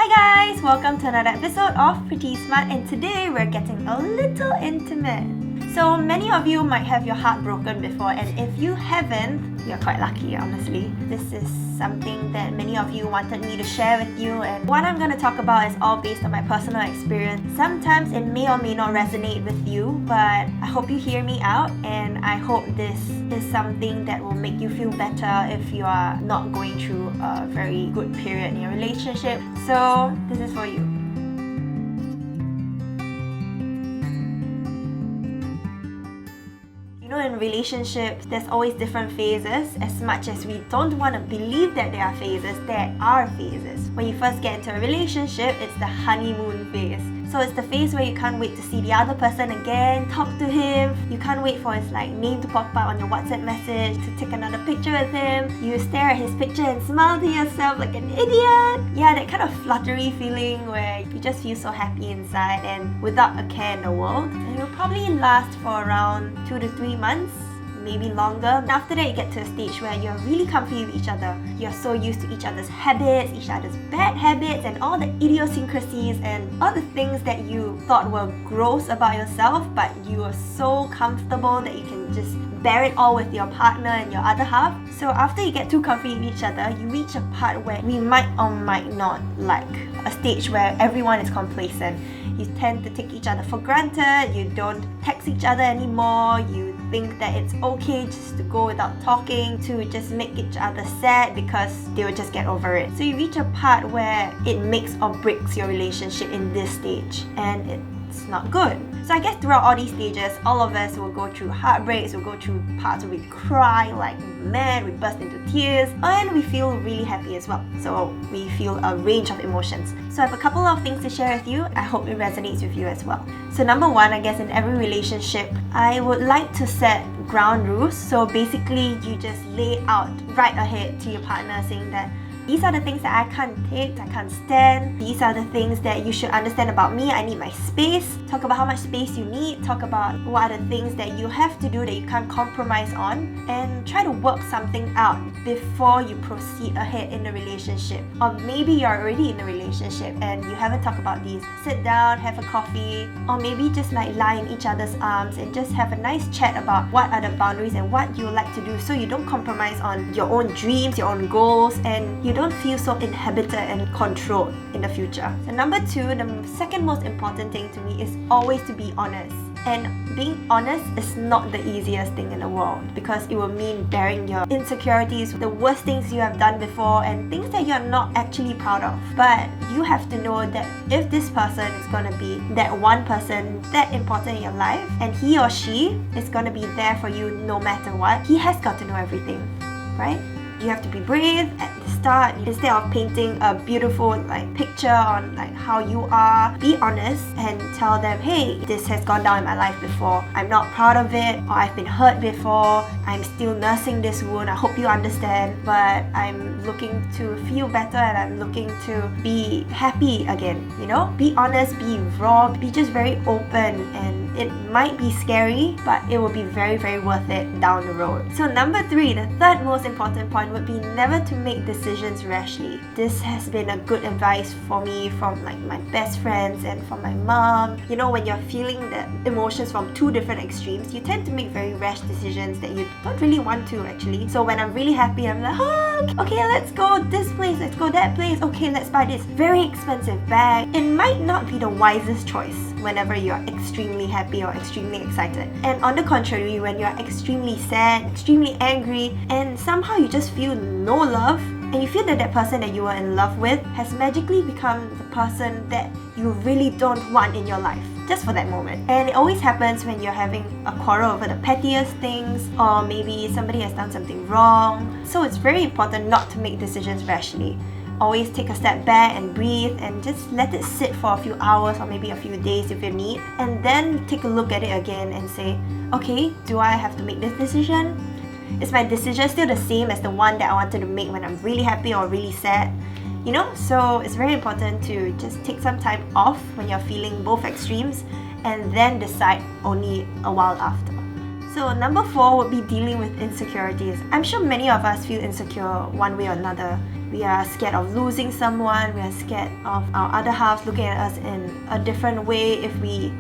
Hi guys! Welcome to another episode of PrettySmart, and today we're getting a little intimate. So many of you might have your heart broken before, and if you haven't, you're quite lucky, honestly. This is something that many of you wanted me to share with you, and what I'm going to talk about is all based on my personal experience. Sometimes it may or may not resonate with you, but I hope you hear me out, and I hope this is something that will make you feel better if you are not going through a very good period in your relationship. So this is for you. In relationships, there's always different phases. As much as we don't want to believe that there are phases. When you first get into a relationship, it's the honeymoon phase. So it's the phase where you can't wait to see the other person again, talk to him. You can't wait for his name to pop up on your WhatsApp message, to take another picture with him. You stare at his picture and smile to yourself like an idiot. Yeah, that kind of fluttery feeling where you just feel so happy inside and without a care in the world. And it will probably last for around 2 to 3 months. Maybe longer. After that, you get to a stage where you're really comfy with each other. You're so used to each other's habits, each other's bad habits, and all the idiosyncrasies and all the things that you thought were gross about yourself, but you are so comfortable that you can just bear it all with your partner and your other half. So after you get too comfy with each other, you reach a part where we might or might not like. A stage where everyone is complacent. You tend to take each other for granted, you don't text each other anymore, you think that it's okay just to go without talking, to just make each other sad because they will just get over it. So you reach a part where it makes or breaks your relationship in this stage, and it's not good. So I guess throughout all these stages, all of us will go through heartbreaks, we'll go through parts where we cry like mad, we burst into tears, and we feel really happy as well. So we feel a range of emotions. So I have a couple of things to share with you. I hope it resonates with you as well. So number one, I guess in every relationship, I would like to set ground rules. So basically, you just lay out right ahead to your partner saying that these are the things that I can't take, I can't stand. These are the things that you should understand about me. I need my space. Talk about how much space you need. Talk about what are the things that you have to do that you can't compromise on. And try to work something out before you proceed ahead in the relationship. Or maybe you're already in a relationship and you haven't talked about these. Sit down, have a coffee, or maybe just lie in each other's arms and just have a nice chat about what are the boundaries and what you would like to do, so you don't compromise on your own dreams, your own goals, and you don't feel so inhibited and controlled in the future. So number two, the second most important thing to me is always to be honest. And being honest is not the easiest thing in the world, because it will mean bearing your insecurities, the worst things you have done before, and things that you're not actually proud of. But you have to know that if this person is going to be that one person that important in your life, and he or she is going to be there for you no matter what, he has got to know everything, right? You have to be brave at the start. Instead of painting a beautiful picture on how you are, be honest and tell them, hey, this has gone down in my life before. I'm not proud of it, or I've been hurt before. I'm still nursing this wound. I hope you understand, but I'm looking to feel better and I'm looking to be happy again. Be honest, be raw, be just very open, and it might be scary, but it will be very, very worth it down the road. So number three, the third most important point would be never to make decisions rashly. This has been a good advice for me from my best friends and from my mom. When you're feeling the emotions from two different extremes, you tend to make very rash decisions that you don't really want to actually. So when I'm really happy, I'm like, okay, let's go this place, let's go that place, okay, let's buy this very expensive bag. It might not be the wisest choice whenever you're extremely happy or extremely excited. And on the contrary, when you're extremely sad, extremely angry, and somehow you just feel no love, and you feel that that person that you were in love with has magically become the person that you really don't want in your life, just for that moment. And it always happens when you're having a quarrel over the pettiest things, or maybe somebody has done something wrong. So it's very important not to make decisions rashly. Always take a step back and breathe and just let it sit for a few hours or maybe a few days if you need, and then take a look at it again and say, okay, do I have to make this decision? Is my decision still the same as the one that I wanted to make when I'm really happy or really sad? So it's very important to just take some time off when you're feeling both extremes and then decide only a while after. So number 4 would be dealing with insecurities. I'm sure many of us feel insecure one way or another. We are scared of losing someone, we are scared of our other halves looking at us in a different way if we're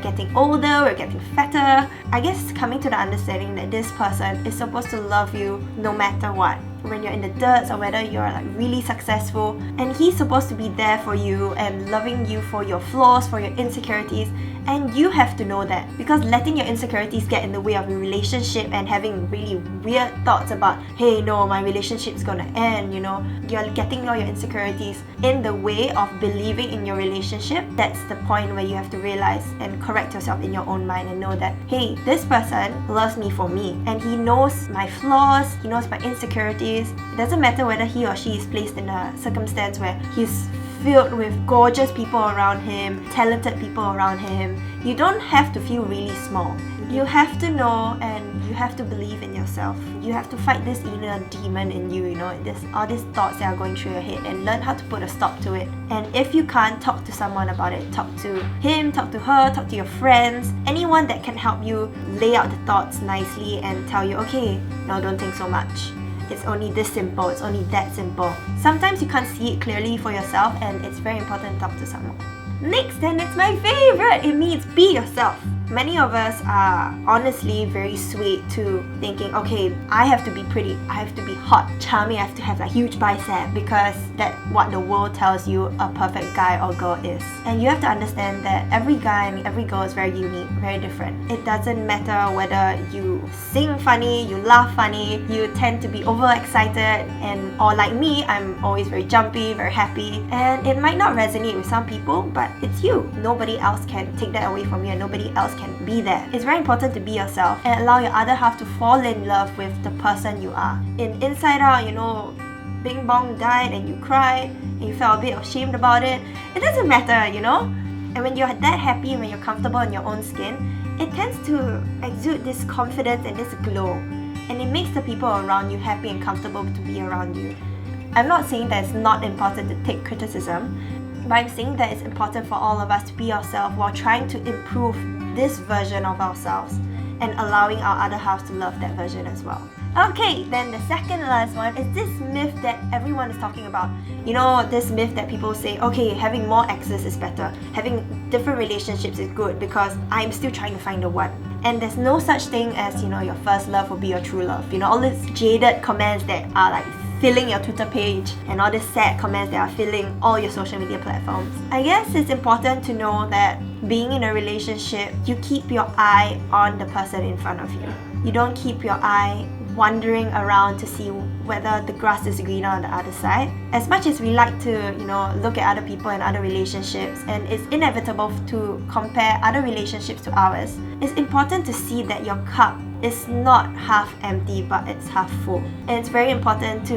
getting older, we're getting fatter. I guess coming to the understanding that this person is supposed to love you no matter what. When you're in the dirt or whether you're like really successful, and he's supposed to be there for you and loving you for your flaws, for your insecurities, and you have to know that, because letting your insecurities get in the way of your relationship and having really weird thoughts about, hey, no, my relationship's gonna end, you're getting all your insecurities in the way of believing in your relationship. That's the point where you have to realize and correct yourself in your own mind and know that, hey, this person loves me for me, and he knows my flaws, he knows my insecurities. It doesn't matter whether he or she is placed in a circumstance where he's filled with gorgeous people around him, talented people around him. You don't have to feel really small. You have to know, and you have to believe in yourself. You have to fight this inner demon in you, all these thoughts that are going through your head, and learn how to put a stop to it. And if you can't, talk to someone about it. Talk to him, talk to her, talk to your friends, anyone that can help you lay out the thoughts nicely and tell you, okay, no, don't think so much. It's only this simple, it's only that simple. Sometimes you can't see it clearly for yourself, and it's very important to talk to someone. Next, and it's my favorite, it means be yourself. Many of us are honestly very swayed to thinking, okay, I have to be pretty, I have to be hot, charming, I have to have a huge bicep, because that's what the world tells you a perfect guy or girl is. And you have to understand that every guy and every girl is very unique, very different. It doesn't matter whether you sing funny, you laugh funny, you tend to be overexcited, or like me, I'm always very jumpy, very happy. And it might not resonate with some people, but it's you. Nobody else can take that away from you, and nobody else can be there. It's very important to be yourself and allow your other half to fall in love with the person you are. In Inside Out, Bing Bong died and you cried and you felt a bit ashamed about it. It doesn't matter, And when you're that happy, when you're comfortable in your own skin, it tends to exude this confidence and this glow. And it makes the people around you happy and comfortable to be around you. I'm not saying that it's not important to take criticism, but I'm saying that it's important for all of us to be ourselves while trying to improve this version of ourselves and allowing our other halves to love that version as well. Okay, then the second last one is this myth that everyone is talking about. This myth that people say, okay, having more exes is better, having different relationships is good because I'm still trying to find the one. And there's no such thing as, your first love will be your true love. All these jaded comments that are like filling your Twitter page and all these sad comments that are filling all your social media platforms. I guess it's important to know that being in a relationship, you keep your eye on the person in front of you. You don't keep your eye wandering around to see whether the grass is greener on the other side. As much as we like to, look at other people and other relationships, and it's inevitable to compare other relationships to ours, it's important to see that your cup is not half empty, but it's half full. And it's very important to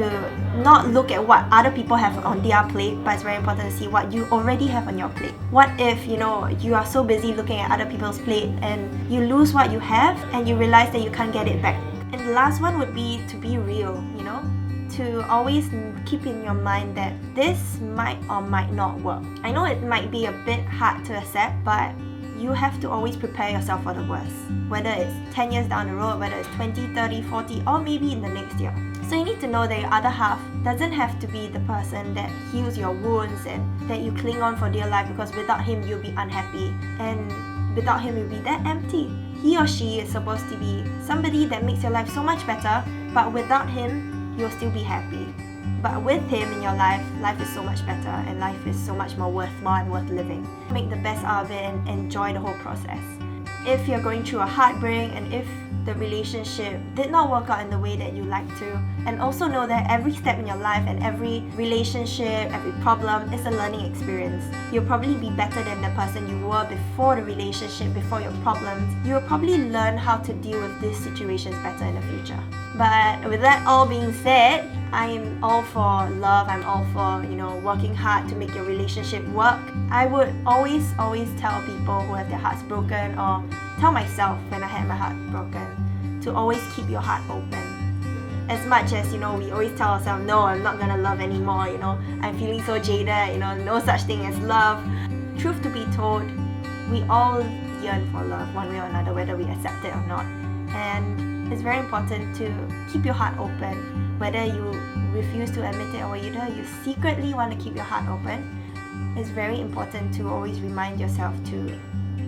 not look at what other people have on their plate, but it's very important to see what you already have on your plate. What if, you are so busy looking at other people's plate and you lose what you have and you realize that you can't get it back? And the last one would be to be real, to always keep in your mind that this might or might not work. I know it might be a bit hard to accept, but you have to always prepare yourself for the worst. Whether it's 10 years down the road, whether it's 20, 30, 40, or maybe in the next year. So you need to know that your other half doesn't have to be the person that heals your wounds and that you cling on for dear life, because without him you'll be unhappy, and without him you'll be that empty. He or she is supposed to be somebody that makes your life so much better, but without him you'll still be happy. But with him in your life, life is so much better and life is so much more worthwhile and worth living. Make the best out of it and enjoy the whole process. If you're going through a heartbreak and if the relationship did not work out in the way that you like to, and also know that every step in your life and every relationship, every problem is a learning experience. You'll probably be better than the person you were before the relationship, before your problems. You'll probably learn how to deal with these situations better in the future. But with that all being said, I'm all for love, I'm all for, working hard to make your relationship work. I would always tell people who have their hearts broken, or tell myself when I had my heart broken, to always keep your heart open. As much as, we always tell ourselves, no, I'm not gonna love anymore, I'm feeling so jaded, no such thing as love. Truth to be told, we all yearn for love one way or another, whether we accept it or not. And it's very important to keep your heart open, whether you refuse to admit it or whether you secretly want to keep your heart open. It's very important to always remind yourself to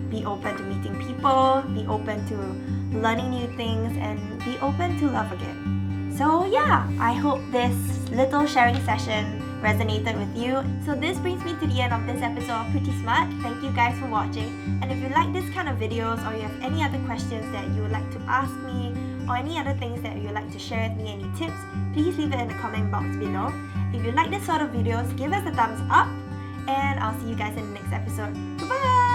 be open to meeting people, be open to learning new things, and be open to love again. So yeah, I hope this little sharing session resonated with you. So this brings me to the end of this episode of Pretty Smart. Thank you guys for watching. And if you like this kind of videos, or you have any other questions that you would like to ask me, or any other things that you would like to share with me, any tips, please leave it in the comment box below. If you like this sort of videos, give us a thumbs up, and I'll see you guys in the next episode. Goodbye!